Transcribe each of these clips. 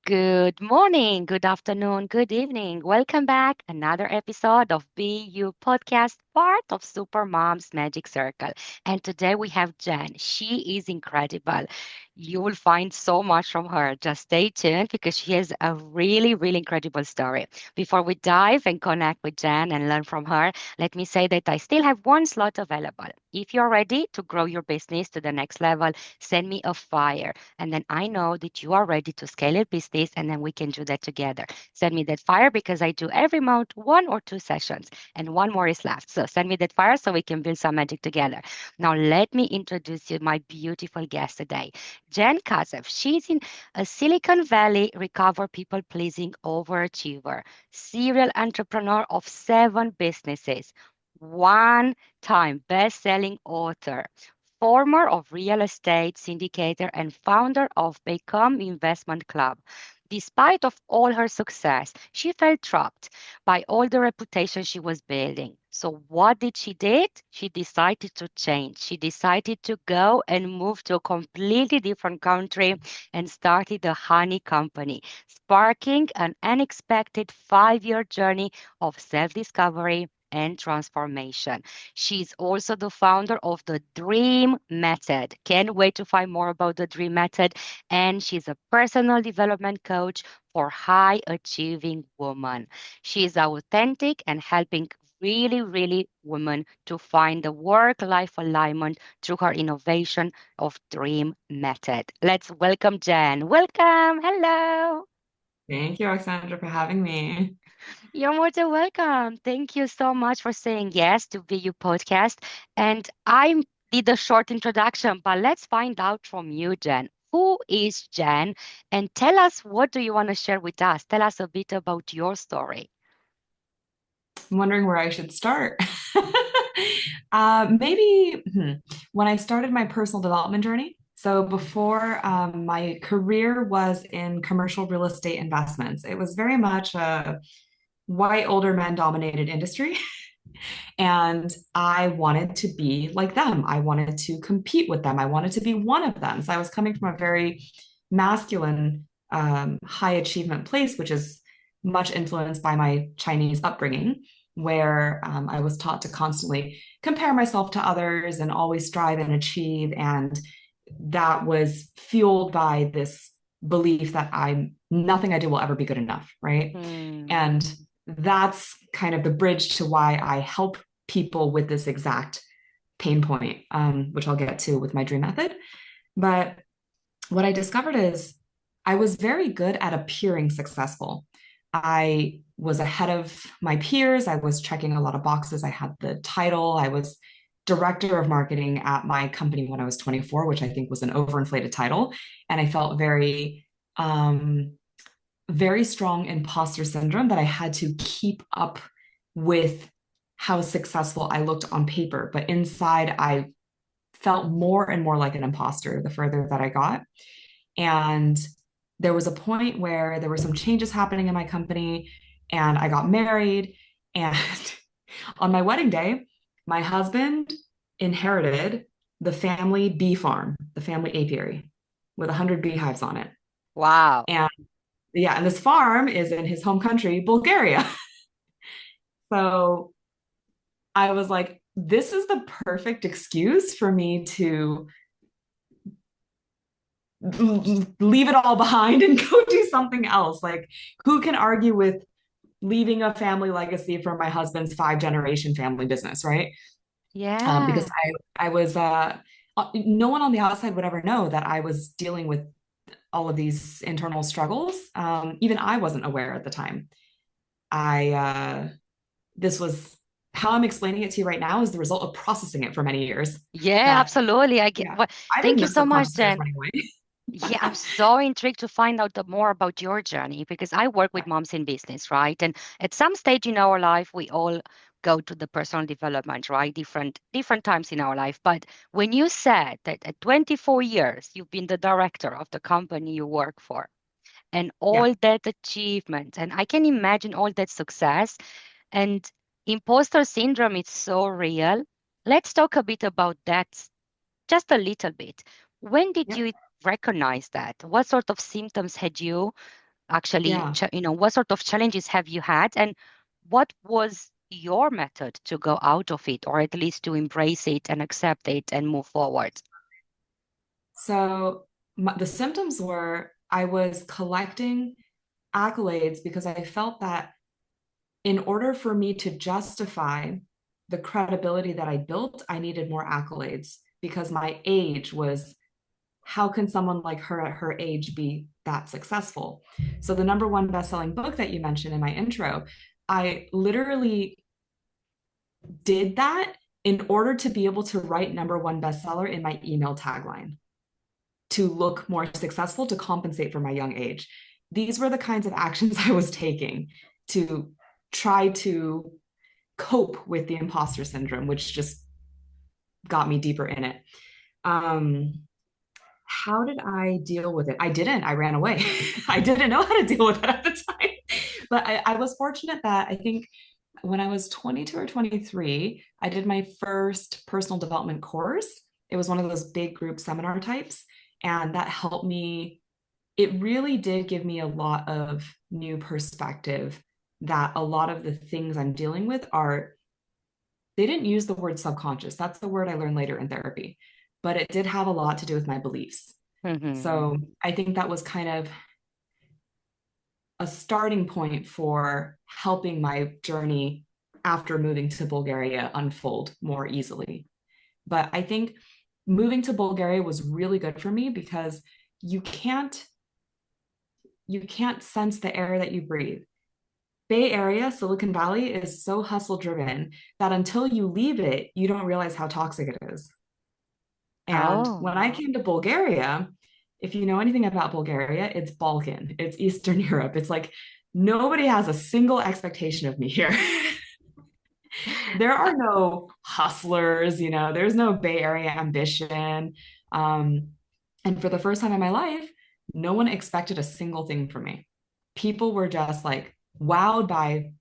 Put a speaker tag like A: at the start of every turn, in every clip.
A: Good morning, good afternoon, good evening. Welcome back. Another episode of Be You podcast, part of Super Mom's Magic Circle. And today we have Jen. She is incredible. You will find so much from her. Just stay tuned because she has a really incredible story. Before we dive and connect with Jen and learn from her, let me say that I still have one slot available. If you're ready to grow your business to the next level, send me a fire and then I know that you are ready to scale your business, and then we can do that together. Send me that fire because I do every month 1 or 2 sessions, and one more is left. So send me that fire so we can build some magic together. Now, let me introduce you my beautiful guest today, Jen Kazev. She's in a Silicon Valley recover people pleasing overachiever, serial entrepreneur of 7 businesses, one time best selling author, former of real estate syndicator and founder of Become Investment Club. Despite of all her success, she felt trapped by all the reputation she was building. So what did she did? She decided to change. She decided to go and move to a completely different country and started a honey company, sparking an unexpected 5 year journey of self-discovery and transformation. She's also the founder of the Dream Method. Can't wait to find more about the Dream Method. And she's a personal development coach for high achieving women. She is authentic and helping really women to find the work life alignment through her innovation of Dream Method. Let's welcome Jen. Welcome. Hello.
B: Thank you, Alexandra, for having me.
A: You're more than welcome. Thank you so much for saying yes to VU podcast. And I did a short introduction, but let's find out from you, Jen. Who is Jen? And tell us, what do you want to share with us? Tell us a bit about your story.
B: I'm wondering where I should start. Maybe when I started my personal development journey. So before my career was in commercial real estate investments, it was very much a white older men dominated industry. And I wanted to be like them. I wanted to compete with them. I wanted to be one of them. So I was coming from a very masculine, high achievement place, which is much influenced by my Chinese upbringing, where I was taught to constantly compare myself to others and always strive and achieve. And that was fueled by this belief that I'm nothing I do will ever be good enough, right?
A: Hmm.
B: And that's kind of the bridge to why I help people with this exact pain point, which I'll get to with my dream method. But what I discovered is I was very good at appearing successful. I was ahead of my peers. I was checking a lot of boxes. I had the title. I was director of marketing at my company when I was 24, which I think was an overinflated title. And I felt very strong imposter syndrome that I had to keep up with how successful I looked on paper. But inside, I felt more and more like an imposter the further that I got. And there was a point where there were some changes happening in my company, and I got married. And on my wedding day, my husband inherited the family bee farm, the family apiary with 100 beehives on it.
A: Wow.
B: And yeah, and this farm is in his home country, Bulgaria. So I was like, this is the perfect excuse for me to leave it all behind and go do something else. Like, who can argue with leaving a family legacy for my husband's 5 generation family business, right? Because
A: Yeah.
B: I was, no one on the outside would ever know that I was dealing with all of these internal struggles. Even I wasn't aware at the time. This was how I'm explaining it to you right now is the result of processing it for many years.
A: Yeah,
B: That,
A: absolutely. I get
B: yeah,
A: what.
B: I didn't
A: Thank you
B: know
A: so much,
B: subconscious I was
A: Jen.
B: running away.
A: Yeah, I'm so intrigued to find out more about your journey because I work with moms in business, right? And at some stage in our life, we all go to the personal development, right? Different times in our life. But when you said that at 24 years, you've been the director of the company you work for, and
B: Yeah.
A: all that achievement, and I can imagine all that success, and imposter syndrome is so real. Let's talk a bit about that just a little bit. When did
B: Yeah.
A: you recognize that? What sort of symptoms had you? actually,
B: Yeah.
A: what sort of challenges have you had, and what was your method to go out of it, or at least to embrace it and accept it and move forward?
B: So the symptoms were I was collecting accolades because I felt that in order for me to justify the credibility that I built, I needed more accolades because my age was how can someone like her at her age be that successful? So, the number one best-selling book that you mentioned in my intro, I literally did that in order to be able to write number one bestseller in my email tagline to look more successful to compensate for my young age. These were the kinds of actions I was taking to try to cope with the imposter syndrome, which just got me deeper in it. Um, how did I deal with it? I didn't. I ran away. I didn't know how to deal with it at the time. But I was fortunate that I think when I was 22 or 23, I did my first personal development course. It was one of those big group seminar types. And that helped me. It really did give me a lot of new perspective that a lot of the things I'm dealing with are, they didn't use the word subconscious. That's the word I learned later in therapy, but it did have a lot to do with my beliefs.
A: Hmm.
B: So I think that was kind of a starting point for helping my journey after moving to Bulgaria unfold more easily. But I think moving to Bulgaria was really good for me because you can't you can't sense the air that you breathe. Bay Area, Silicon Valley is so hustle driven that until you leave it, you don't realize how toxic it is. And
A: Oh.
B: when I came to Bulgaria, if you know anything about Bulgaria, it's Balkan, it's Eastern Europe. It's like nobody has a single expectation of me here. There are no hustlers, there's no Bay Area ambition. Um, and for the first time in my life, no one expected a single thing from me. People were just like wowed by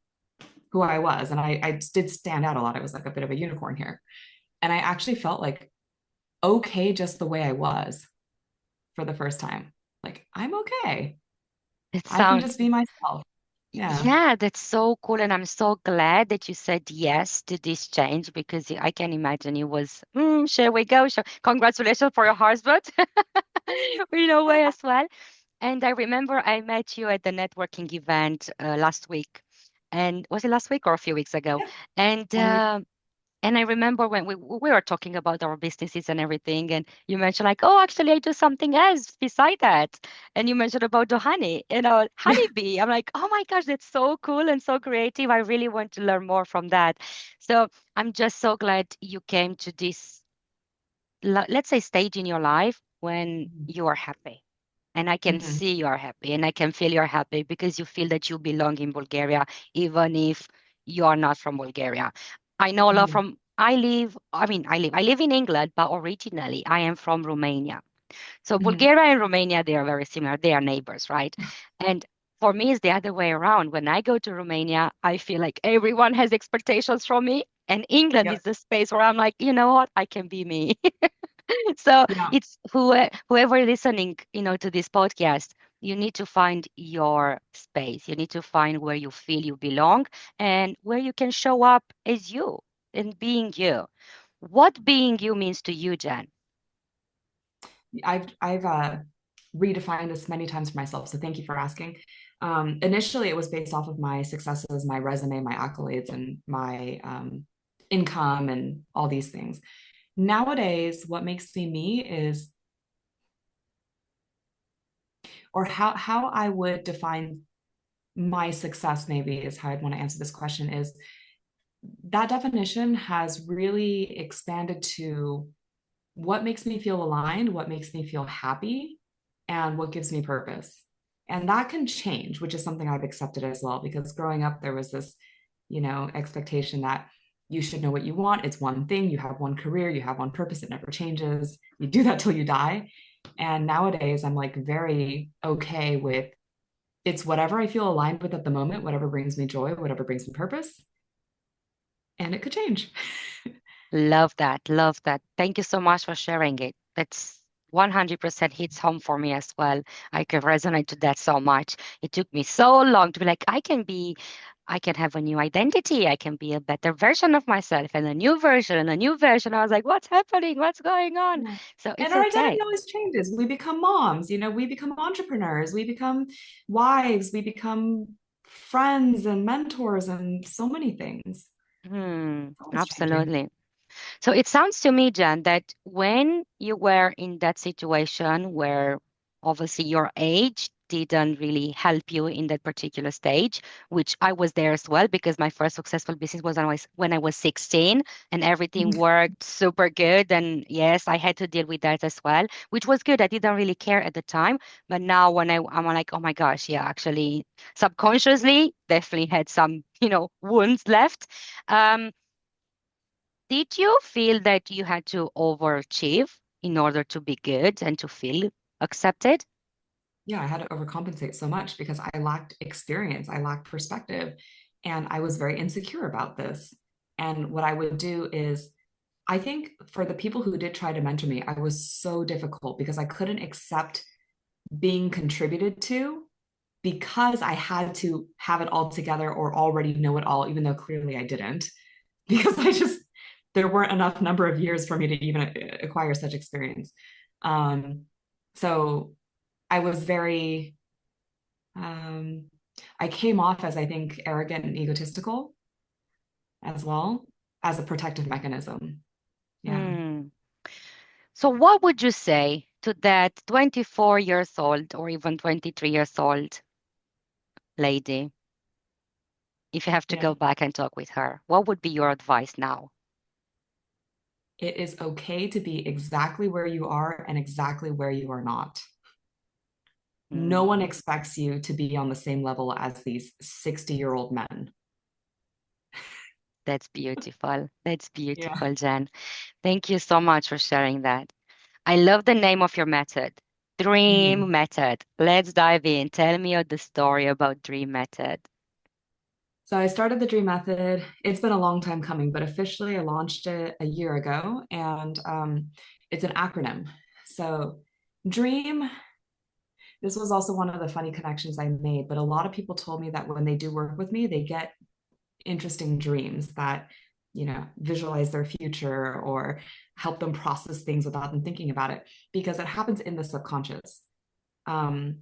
B: who I was. And I did stand out a lot. I was like a bit of a unicorn here. And I actually felt like okay just the way I was for the first time. Like, I'm okay.
A: It
B: I can
A: sounds
B: just be myself. Yeah.
A: Yeah, that's so cool. And I'm so glad that you said yes to this change because I can imagine it was, shall we go? Congratulations for your husband in a way as well. And I remember I met you at the networking event last week. And was it last week or a few weeks ago?
B: Yeah.
A: And
B: 1 week.
A: and I remember when we were talking about our businesses and everything, and you mentioned like, oh, actually, I do something else beside that. And you mentioned about the honey, honeybee. I'm like, oh my gosh, that's so cool and so creative. I really want to learn more from that. So I'm just so glad you came to this, let's say, stage in your life when you are happy. And I can
B: Mhm.
A: see you are happy and I can feel you're happy because you feel that you belong in Bulgaria, even if you are not from Bulgaria. I know a lot
B: Mhm.
A: from, I live in England, but originally I am from Romania. So
B: Mhm.
A: Bulgaria and Romania, they are very similar. They are neighbors, right? And for me, it's the other way around. When I go to Romania, I feel like everyone has expectations from me. And England
B: Yep.
A: is the space where I'm like, you know what? I can be me. So
B: Yeah.
A: it's whoever listening, to this podcast, you need to find your space. You need to find where you feel you belong and where you can show up as you and being you. What being you means to you, Jen?
B: I've redefined this many times for myself. So thank you for asking. Initially, it was based off of my successes, my resume, my accolades, and my income, and all these things. Nowadays, what makes me me is, or how I would define my success, maybe is how I'd want to answer this question, is that definition has really expanded to what makes me feel aligned, what makes me feel happy, and what gives me purpose. And that can change, which is something I've accepted as well, because growing up, there was this, expectation that you should know what you want. It's one thing, you have one career, you have one purpose, it never changes. You do that till you die. And nowadays, I'm like very okay with it's whatever I feel aligned with at the moment, whatever brings me joy, whatever brings me purpose, and it could change.
A: Love that. Love that. Thank you so much for sharing it. That's 100% hits home for me as well. I can resonate to that so much. It took me so long to be like, I can have a new identity. I can be a better version of myself and a new version and a new version. I was like, what's happening? What's going on?
B: Yeah.
A: So
B: And
A: it's
B: our identity
A: okay.
B: always changes. We become moms, we become entrepreneurs, we become wives, we become friends and mentors and so many things.
A: Hmm,
B: It's always changing.
A: absolutely. So it sounds to me, Jen, that when you were in that situation where obviously your age didn't really help you in that particular stage, which I was there as well because my first successful business was when I was 16 and everything worked super good. And yes, I had to deal with that as well, which was good. I didn't really care at the time. But now when I'm like, oh my gosh, yeah, actually subconsciously definitely had some, wounds left. Um, did you feel that you had to overachieve in order to be good and to feel accepted?
B: Yeah, I had to overcompensate so much because I lacked experience, I lacked perspective, and I was very insecure about this. And what I would do is, I think for the people who did try to mentor me, I was so difficult because I couldn't accept being contributed to because I had to have it all together or already know it all, even though clearly I didn't, because there weren't enough number of years for me to even acquire such experience. Um, so I was very, um, I came off as I think arrogant and egotistical as well as a protective mechanism. Yeah.
A: Hmm. So what would you say to that 24 years old or even 23 years old lady if you have to
B: Yeah.
A: go back and talk with her? What would be your advice now?
B: It is okay to be exactly where you are and exactly where you are not. No
A: Hmm.
B: one expects you to be on the same level as these 60-year-old men.
A: That's beautiful. That's
B: Yeah.
A: beautiful, Jen. Thank you so much for sharing that. I love the name of your method,
B: Mhm.
A: Dream Method. Let's dive in. Tell me the story about Dream Method.
B: So I started the Dream Method. It's been a long time coming, but officially I launched it a year ago, and it's an acronym. So Dream, this was also one of the funny connections I made, but a lot of people told me that when they do work with me, they get interesting dreams that, visualize their future or help them process things without them thinking about it because it happens in the subconscious. Um,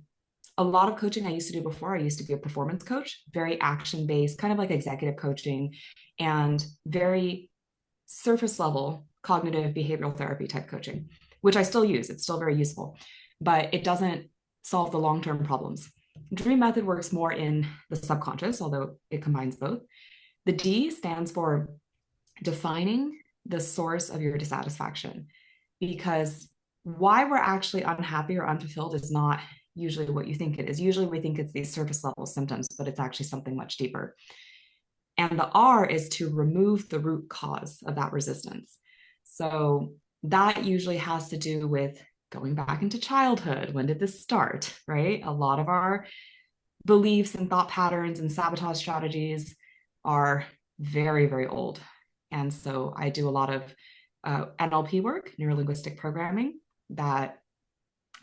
B: a lot of coaching I used to do before, I used to be a performance coach, very action based, kind of like executive coaching, and very surface level cognitive behavioral therapy type coaching, which I still use. It's still very useful, but it doesn't solve the long term problems. Dream Method works more in the subconscious, although it combines both. The D stands for defining the source of your dissatisfaction, because why we're actually unhappy or unfulfilled is not usually what you think it is. Usually we think it's these surface level symptoms, but it's actually something much deeper. And the R is to remove the root cause of that resistance. So that usually has to do with going back into childhood. When did this start? Right? A lot of our beliefs and thought patterns and sabotage strategies are very, very old. And so I do a lot of NLP work, neuro linguistic programming, that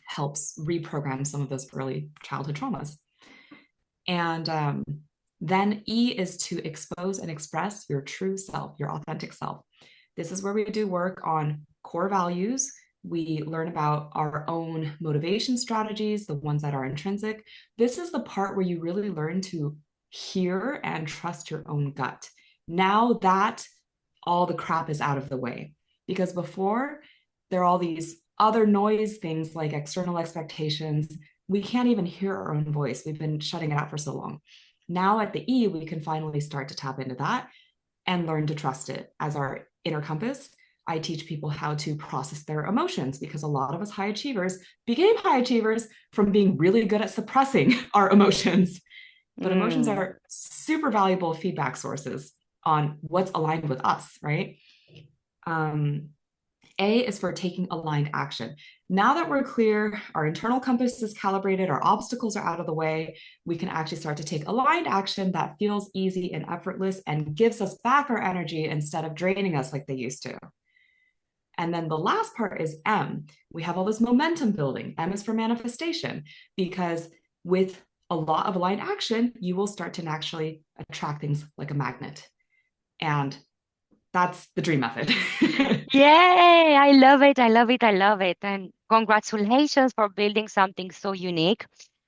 B: helps reprogram some of those early childhood traumas. And then E is to expose and express your true self, your authentic self. This is where we do work on core values. We learn about our own motivation strategies, the ones that are intrinsic. This is the part where you really learn to hear and trust your own gut. Now that all the crap is out of the way, because before there are all these other noise things like external expectations. We can't even hear our own voice. We've been shutting it out for so long. Now at the E, we can finally start to tap into that and learn to trust it as our inner compass. I teach people how to process their emotions because a lot of us high achievers became high achievers from being really good at suppressing our emotions. But emotions
A: Mm,
B: are super valuable feedback sources on what's aligned with us, right? Um, A is for taking aligned action. Now that we're clear, our internal compass is calibrated, our obstacles are out of the way, we can actually start to take aligned action that feels easy and effortless and gives us back our energy instead of draining us like they used to. And then the last part is M. We have all this momentum building. M is for manifestation, because with a lot of aligned action, you will start to naturally attract things like a magnet. And that's the dream method.
A: Yay! I love it. I love it. I love it. And congratulations for building something so unique.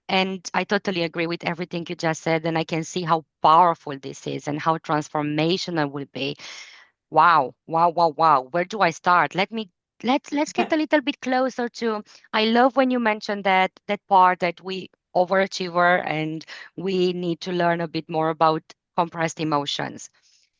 A: And I totally agree with everything you just said. And I can see how powerful this is and how transformational will be. Wow, wow, wow, wow. Where do I start? Let's get a little bit closer to. I love when you mentioned that part that we overachiever and we need to learn a bit more about compressed emotions.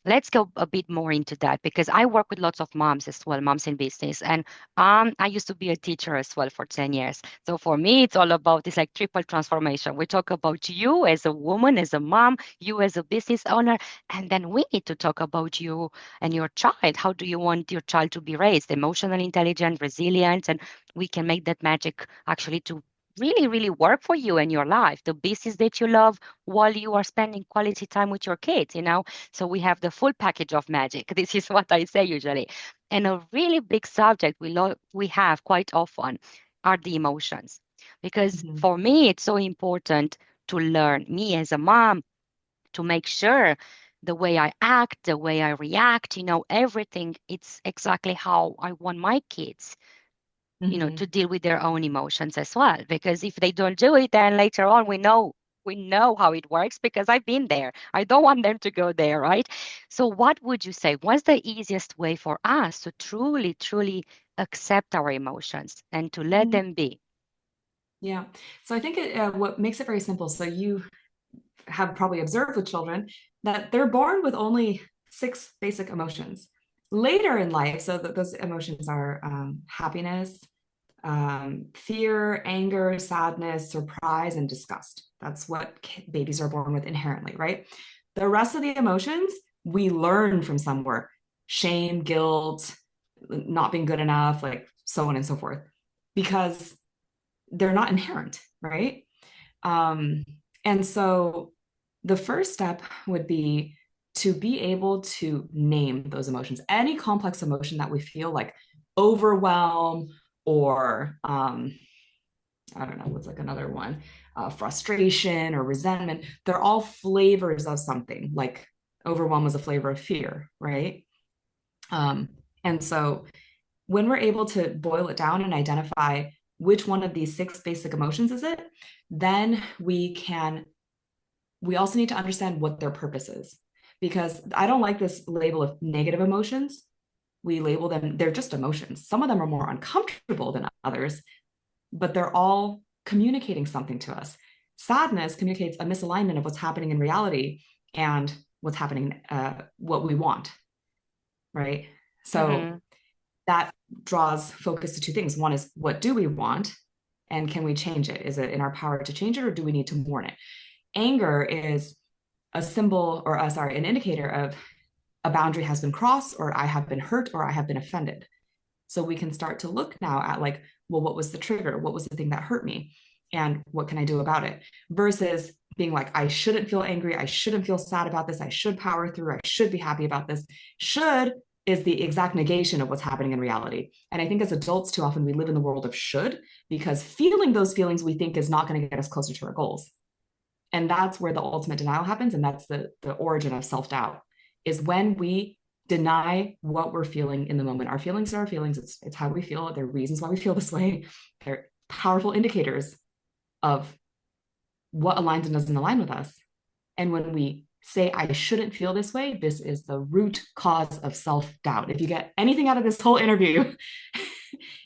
A: Let's go a bit more into that because I work with lots of moms as well, moms in business. And I used to be a teacher as well for 10 years. So for me, it's all about this like triple transformation. We talk about you as a woman, as a mom, you as a business owner, and then we need to talk about you and your child. How do you want your child to be raised? Emotional, intelligent, resilient, and we can make that magic actually to really, really work for you and your life, the business that you love while you are spending quality time with your kids, so we have the full package of magic. This is what I say usually. And a really big subject we have quite often are the emotions. Because
B: Mhm.
A: for me, it's so important to learn, me as a mom, to make sure the way I act, the way I react, everything, it's exactly how I want my kids to
B: Mhm.
A: deal with their own emotions as well. Because if they don't do it, then later on we know how it works because I've been there. I don't want them to go there, right? So what would you say? What's the easiest way for us to truly, truly accept our emotions and to let
B: Mhm.
A: them be?
B: Yeah. So I think what makes it very simple. So you have probably observed with children that they're born with only six basic emotions. Later in life, so that those emotions are happiness, fear, anger, sadness, surprise, and disgust. That's what babies are born with inherently, right? The rest of the emotions we learn from somewhere: shame, guilt, not being good enough, like so on and so forth, because they're not inherent, right? Um, and so the first step would be to be able to name those emotions. Any complex emotion that we feel, like overwhelm or I don't know, what's like another one, frustration or resentment, they're all flavors of something. Like overwhelm is a flavor of fear, right? Um, and so when we're able to boil it down and identify which one of these six basic emotions is it, then we also need to understand what their purpose is. Because I don't like this label of negative emotions. We label them, they're just emotions. Some of them are more uncomfortable than others, but they're all communicating something to us. Sadness communicates a misalignment of what's happening in reality and what's happening, what we want, right? So
A: Mm-hmm.
B: that draws focus to two things. One is, what do we want? And can we change it? Is it in our power to change it, or do we need to mourn it? Anger is a symbol, or sorry, an indicator of a boundary has been crossed, or I have been hurt, or I have been offended. So we can start to look now at, like, well, what was the trigger? What was the thing that hurt me? And what can I do about it? Versus being like, I shouldn't feel angry. I shouldn't feel sad about this. I should power through. I should be happy about this. Should is the exact negation of what's happening in reality. And I think as adults, too often we live in the world of should, because feeling those feelings we think is not going to get us closer to our goals. And that's where the ultimate denial happens. And that's the origin of self-doubt, is when we deny what we're feeling in the moment. Our feelings are our feelings. It's how we feel. There are reasons why we feel this way. They're powerful indicators of what aligns and doesn't align with us. And when we say, I shouldn't feel this way, this is the root cause of self-doubt. If you get anything out of this whole interview,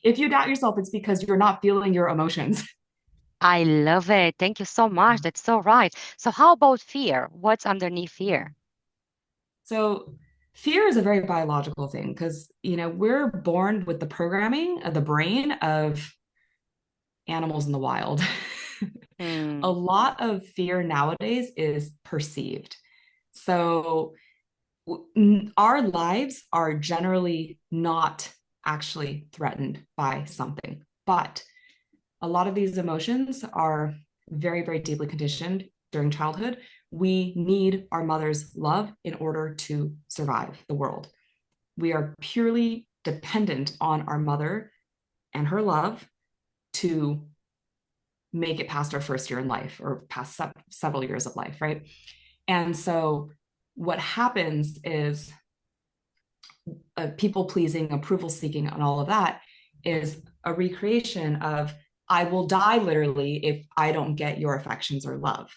B: if you doubt yourself, it's because you're not feeling your emotions.
A: I love it. Thank you so much. That's so right. So how about fear? What's underneath fear?
B: So fear is a very biological thing, because we're born with the programming of the brain of animals in the wild. A
A: Mm,
B: lot of fear nowadays is perceived. So our lives are generally not actually threatened by something, but a lot of these emotions are very, very deeply conditioned during childhood. We need our mother's love in order to survive the world. We are purely dependent on our mother and her love to make it past our first year in life or past several years of life, right? And so what happens is people pleasing, approval seeking, and all of that is a recreation of I will die literally if I don't get your affections or love.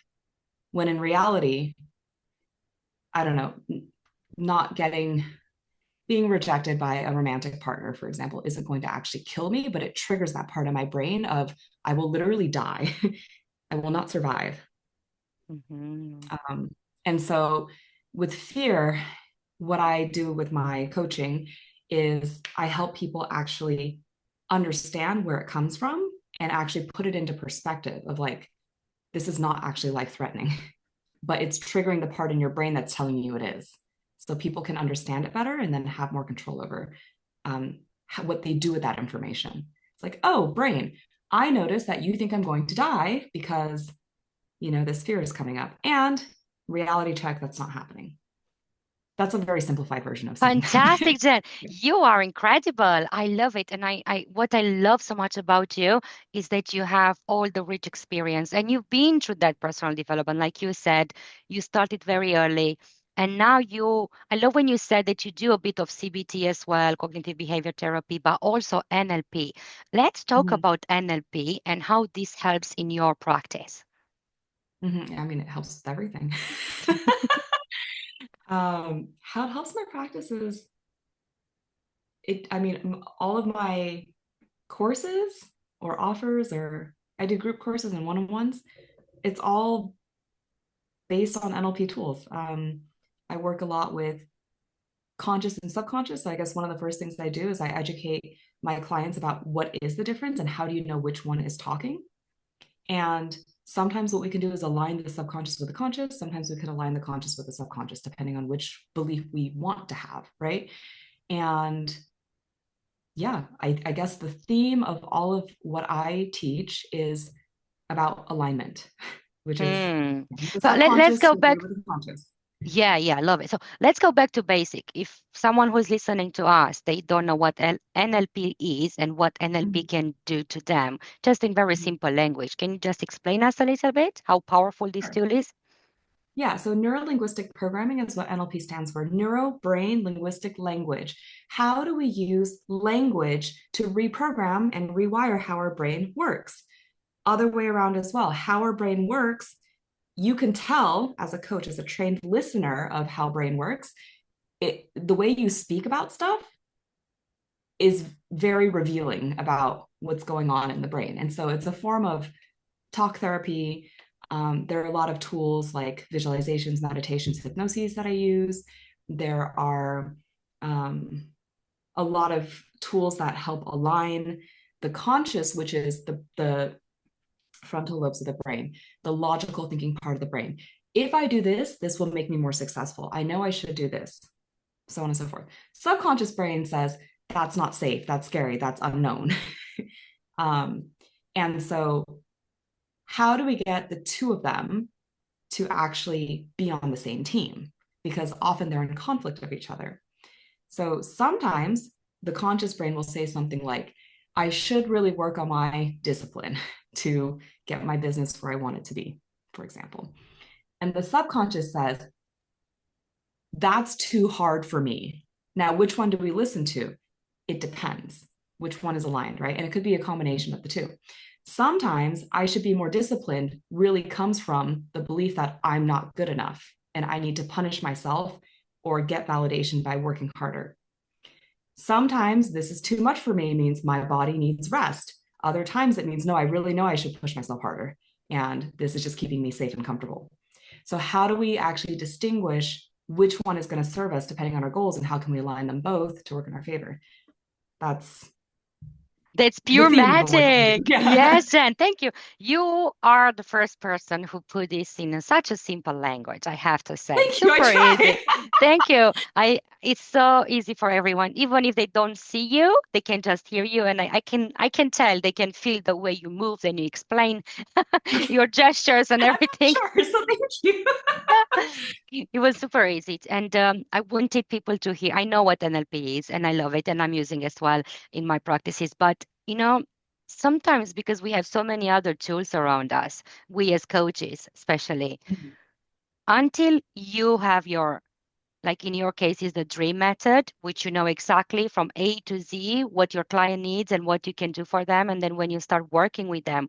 B: When in reality, I don't know, not getting being rejected by a romantic partner, for example, isn't going to actually kill me, but it triggers that part of my brain of I will literally die. I will not survive.
A: Mm-hmm.
B: Um, and so with fear, what I do with my coaching is I help people actually understand where it comes from and actually put it into perspective of like, this is not actually life threatening, but it's triggering the part in your brain that's telling you it is. So people can understand it better and then have more control over what they do with that information. It's like, oh, brain, I notice that you think I'm going to die because, this fear is coming up. And reality check, that's not happening. That's a very simplified version of saying that.
A: Fantastic, Jen. You are incredible. I love it. And what I love so much about you is that you have all the rich experience and you've been through that personal development. Like you said, you started very early. And now I love when you said that you do a bit of CBT as well, cognitive behavior therapy, but also NLP. Let's talk
B: Mhm.
A: about NLP and how this helps in your practice.
B: I mean, it helps with everything. How it helps my practice is I mean, all of my courses or offers, or I do group courses and one-on-ones, it's all based on NLP tools. I work a lot with conscious and subconscious. So I guess one of the first things I do is I educate my clients about what is the difference and how do you know which one is talking. And sometimes what we can do is align the subconscious with the conscious. Sometimes we can align the conscious with the subconscious, depending on which belief we want to have, right? And yeah, I guess the theme of all of what I teach is about alignment, which is
A: Hmm.
B: the
A: But let's
B: subconscious
A: go
B: together
A: back.
B: with the conscious.
A: Yeah, yeah, I love it. So let's go back to basic. If someone who's listening to us, they don't know what NLP is and what NLP
B: Mhm.
A: can do to them, just in very simple language, can you just explain us a little bit how powerful this
B: Sure.
A: tool is?
B: Yeah, so neuro linguistic programming is what NLP stands for, neuro brain linguistic language. How do we use language to reprogram and rewire how our brain works? Other way around as well, how our brain works, you can tell as a coach, as a trained listener of how brain works, the way you speak about stuff is very revealing about what's going on in the brain. And so it's a form of talk therapy. There are a lot of tools like visualizations, meditations, hypnoses that I use. There are a lot of tools that help align the conscious, which is the frontal lobes of the brain, the logical thinking part of the brain. If I do this, this will make me more successful. I know I should do this, so on and so forth. Subconscious brain says, that's not safe, that's scary, that's unknown. um, and so, how do we get the two of them to actually be on the same team? Because often they're in conflict of each other. So sometimes the conscious brain will say something like, I should really work on my discipline to get my business where I want it to be, for example. And the subconscious says, that's too hard for me. Now, which one do we listen to? It depends which one is aligned, right? And it could be a combination of the two. Sometimes I should be more disciplined really comes from the belief that I'm not good enough and I need to punish myself or get validation by working harder. Sometimes this is too much for me means my body needs rest. Other times it means, no, I really know I should push myself harder. And this is just keeping me safe and comfortable. So, how do we actually distinguish which one is going to serve us depending on our goals and how can we align them both to work in our favor? That's
A: That's
B: the
A: pure
B: theme of the work I do.
A: magic.
B: Yeah.
A: Yes, Jen, thank you. You are the first person who put this in such a simple language, I have to say.
B: Thank you. I
A: Super easy.
B: try.
A: Thank you. It's so easy for everyone. Even if they don't see you, they can just hear you. And I can tell they can feel the way you move and you explain your gestures and everything.
B: Sure. So, thank you.
A: It was super easy. And I wanted people to hear. I know what NLP is and I love it and I'm using as well in my practices. But, sometimes because we have so many other tools around us, we as coaches, especially, until you have your, like in your case, is the dream method, which you know exactly from A to Z what your client needs and what you can do for them. And then when you start working with them,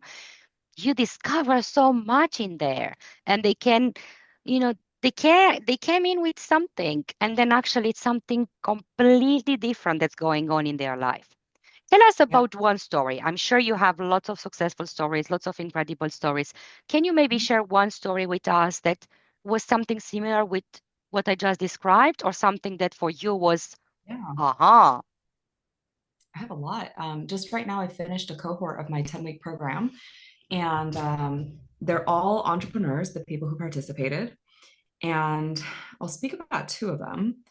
A: you discover so much in there and they can you know they came in with something and then actually it's something completely different that's going on in their life. Tell us
B: Yeah.
A: about one story. I'm sure you have lots of successful stories, lots of incredible stories. Can you maybe share one story with us that was something similar with what I just described or something that for you was
B: Yeah.
A: aha.
B: I have a lot. Just right now, I finished a cohort of my 10-week program, and they're all entrepreneurs, the people who participated. And I'll speak about two of them.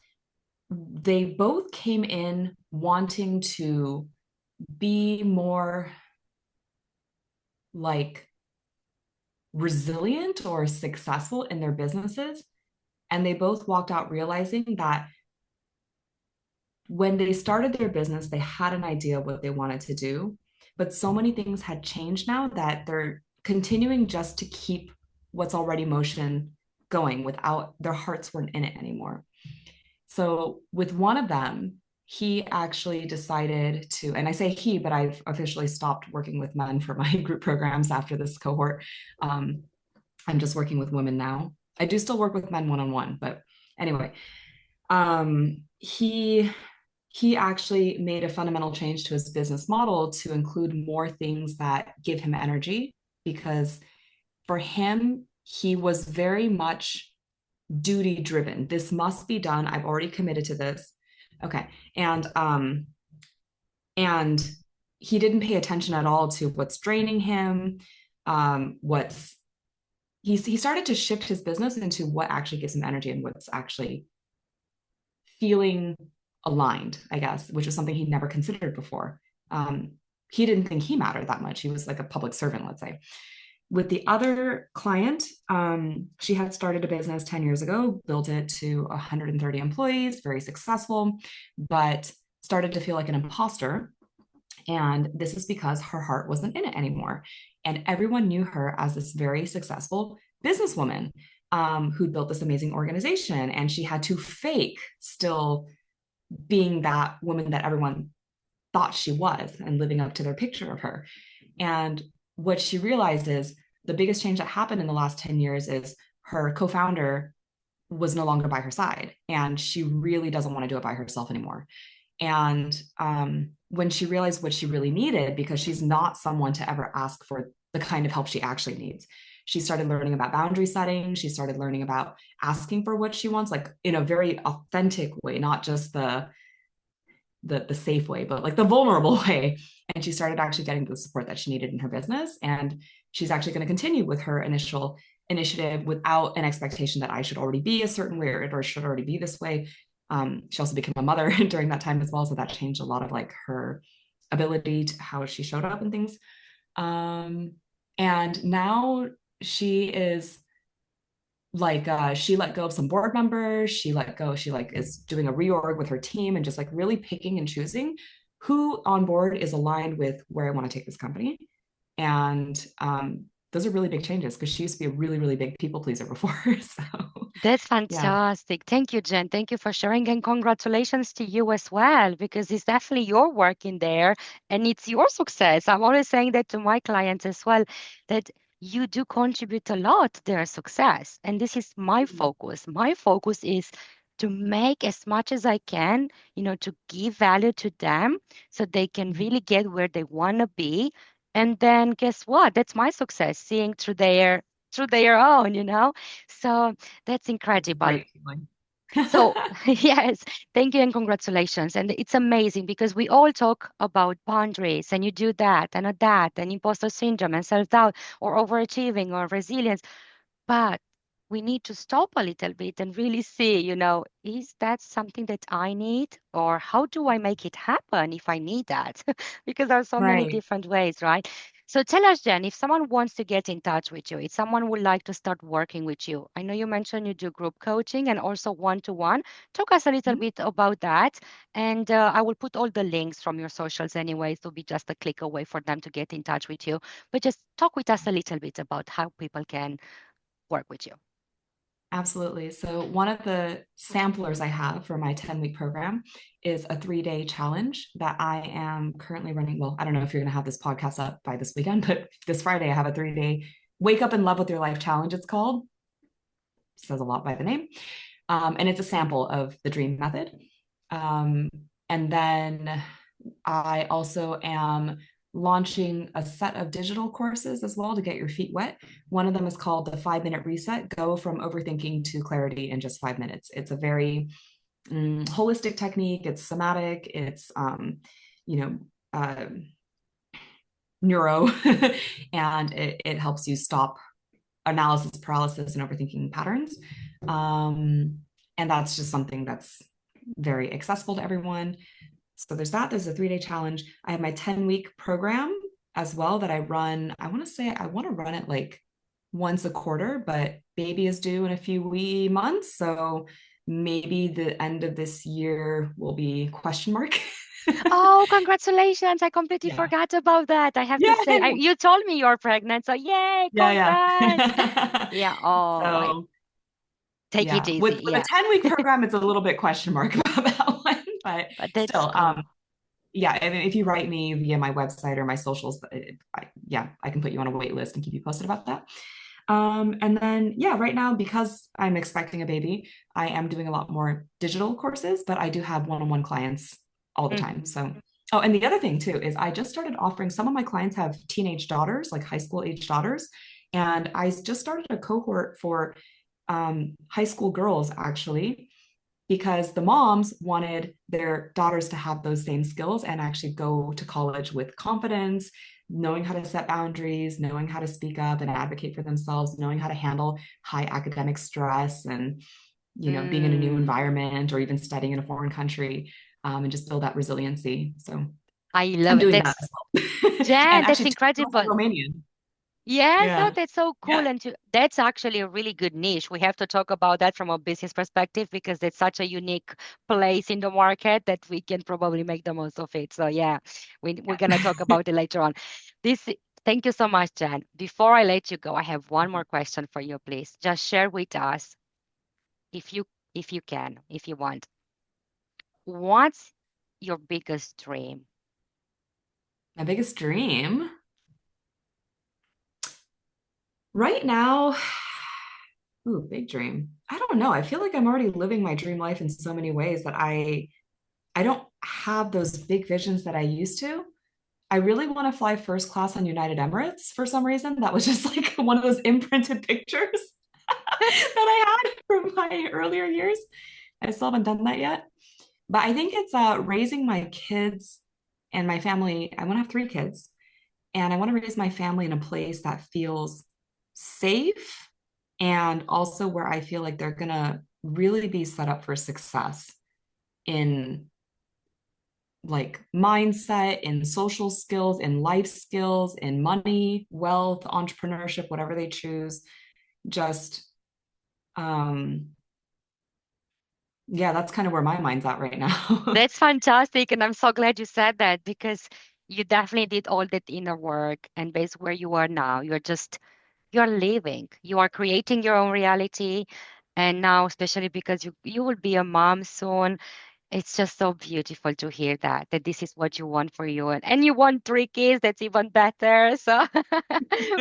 B: They both came in wanting to be more like resilient or successful in their businesses. And they both walked out realizing that when they started their business, they had an idea of what they wanted to do, but so many things had changed now that they're continuing just to keep what's already motion going without their hearts weren't in it anymore. So with one of them, he actually decided to, and I say he, but I've officially stopped working with men for my group programs after this cohort. Um, I'm just working with women now. I do still work with men one on one, but anyway, he actually made a fundamental change to his business model to include more things that give him energy because for him he was very much duty driven. This must be done. I've already committed to this. Okay. And he didn't pay attention at all to what's draining him, what's he started to shift his business into what actually gives him energy and what's actually feeling aligned, I guess, which was something he never considered before. Um, he didn't think he mattered that much. He was like a public servant, let's say. With the other client, she had started a business 10 years ago, built it to 130 employees, very successful, but started to feel like an imposter. And this is because her heart wasn't in it anymore. And everyone knew her as this very successful businesswoman who built this amazing organization. And she had to fake still being that woman that everyone thought she was and living up to their picture of her. And what she realized is the biggest change that happened in the last 10 years is her co-founder was no longer by her side and she really doesn't want to do it by herself anymore. And when she realized what she really needed, because she's not someone to ever ask for the kind of help she actually needs, she started learning about boundary setting. She started learning about asking for what she wants, like in a very authentic way, not just the safe way, but like the vulnerable way. And she started actually getting the support that she needed in her business. And she's actually going to continue with her initial initiative without an expectation that I should already be a certain way or should already be this way. She also became a mother during that time as well. So that changed a lot of like her ability to how she showed up and things. And now she is like she let go of some board members, she like is doing a reorg with her team and just like really picking and choosing who on board is aligned with where I want to take this company. And those are really big changes because she used to be a really really big people pleaser before. So
A: That's
B: yeah.
A: fantastic. Thank you, Jen. Thank you for sharing and congratulations to you as well, because it's definitely your work in there and it's your success. I'm always saying that to my clients as well, that you do contribute a lot to their success. And this is my focus. My focus is to make as much as I can, to give value to them so they can really get where they want to be. And then guess what? That's my success, seeing through their own. So that's
B: It's a
A: incredible.
B: great feeling.
A: So, yes, thank you and congratulations. And it's amazing because we all talk about boundaries and you do that and that and imposter syndrome and self-doubt or overachieving or resilience. But we need to stop a little bit and really see, is that something that I need or how do I make it happen if I need that? Because there are so many
B: Right.
A: different ways, right? So tell us, Jen, if someone wants to get in touch with you, if someone would like to start working with you, I know you mentioned you do group coaching and also one-to-one. Talk us a little
B: Mhm.
A: bit about that. And I will put all the links from your socials anyway, so be just a click away for them to get in touch with you. But just talk with us a little bit about how people can work with you.
B: Absolutely. So, one of the samplers I have for my 10-week program is a 3-day challenge that I am currently running. Well, I don't know if you're going to have this podcast up by this weekend, but this Friday I have a 3-day Wake Up in Love with Your Life challenge, it's called. Says a lot by the name. And it's a sample of the dream method. Um, and then I also am launching a set of digital courses as well to get your feet wet. One of them is called the 5 minute reset, go from overthinking to clarity in just 5 minutes. It's a very holistic technique. It's somatic. It's, you know, uh, neuro, and it helps you stop analysis paralysis and overthinking patterns. Um, and that's just something that's very accessible to everyone. So there's that. There's a 3-day challenge. I have my 10-week program as well that I run. I want to say I want to run it like once a quarter, but baby is due in a few wee months. So maybe the end of this year will be question mark.
A: Oh, congratulations. I completely
B: Yeah.
A: forgot about that. I have to say,
B: Yeah.
A: you told me you're pregnant. So, yay,
B: Yeah.
A: congrats.
B: Yeah.
A: Yeah. Oh, I
B: So
A: take it
B: yeah,
A: easy.
B: with a
A: Yeah.
B: 10-week program, it's a little bit question mark about that one, but
A: But that's
B: still,
A: cool.
B: yeah. I mean, if you write me via my website or my socials, yeah, I can put you on a wait list and keep you posted about that. And then yeah, right now because I'm expecting a baby, I am doing a lot more digital courses, but I do have one-on-one clients all the time.
A: Hmm.
B: So, oh, and the other thing too is I just started offering. Some of my clients have teenage daughters, like high school age daughters, and I just started a cohort for high school girls actually, because the moms wanted their daughters to have those same skills and actually go to college with confidence, knowing how to set boundaries, knowing how to speak up and advocate for themselves, knowing how to handle high academic stress and, being in a new
A: Mm,
B: environment or even studying in a foreign country, and just build that resiliency. So
A: I
B: I'm
A: love it.
B: doing that as well.
A: Jen,
B: And
A: that's
B: actually, two girls
A: incredible.
B: are Romanian.
A: Yes, oh,
B: Yeah.
A: that's so
B: Yeah.
A: cool. And that's actually a really good niche. We have to talk about that from a business perspective because it's such a unique place in the market that we can probably make the most of it. So yeah, we're gonna talk
B: Yeah.
A: about it later on. This, thank you so much, Jen. Before I let you go, I have one more question for you, please. Just share with us if you if you can, if you want. What's your biggest dream?
B: My biggest dream right now, ooh, big dream. I don't know. I feel like I'm already living my dream life in so many ways that I don't have those big visions that I used to. I really want to fly first class on United Emirates for some reason. That was just like one of those imprinted pictures that I had from my earlier years. I still haven't done that yet. But I think it's raising my kids and my family. I want to have 3 kids, and I want to raise my family in a place that feels safe and also where I feel like they're going to really be set up for success in like mindset, in social skills, in life skills, in money, wealth, entrepreneurship, whatever they choose. Just, um, yeah, that's kind of where my mind's at right now.
A: That's fantastic. And I'm so glad you said that because you definitely did all that inner work. And based where you are now, you're living, you are creating your own reality. And now, especially because you will be a mom soon, it's just so beautiful to hear that this is what you want for you. And you want 3 kids, that's even better. So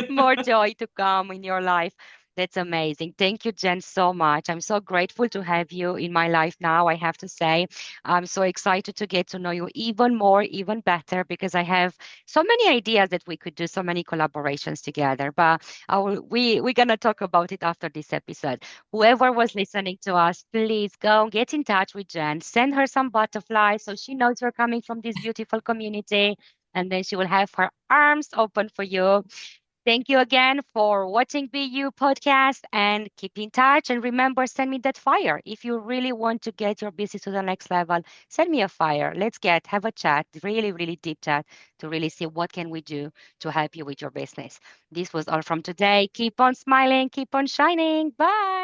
A: more joy to come in your life. That's amazing. Thank you, Jen, so much. I'm so grateful to have you in my life now, I have to say. I'm so excited to get to know you even more, even better, because I have so many ideas that we could do so many collaborations together. But we're going to talk about it after this episode. Whoever was listening to us, please go get in touch with Jen. Send her some butterflies so she knows you're coming from this beautiful community. And then she will have her arms open for you. Thank you again for watching BU podcast and keep in touch. And remember, send me that fire. If you really want to get your business to the next level, send me a fire. Let's have a chat, really, really deep chat to really see what can we do to help you with your business. This was all from today. Keep on smiling, keep on shining. Bye.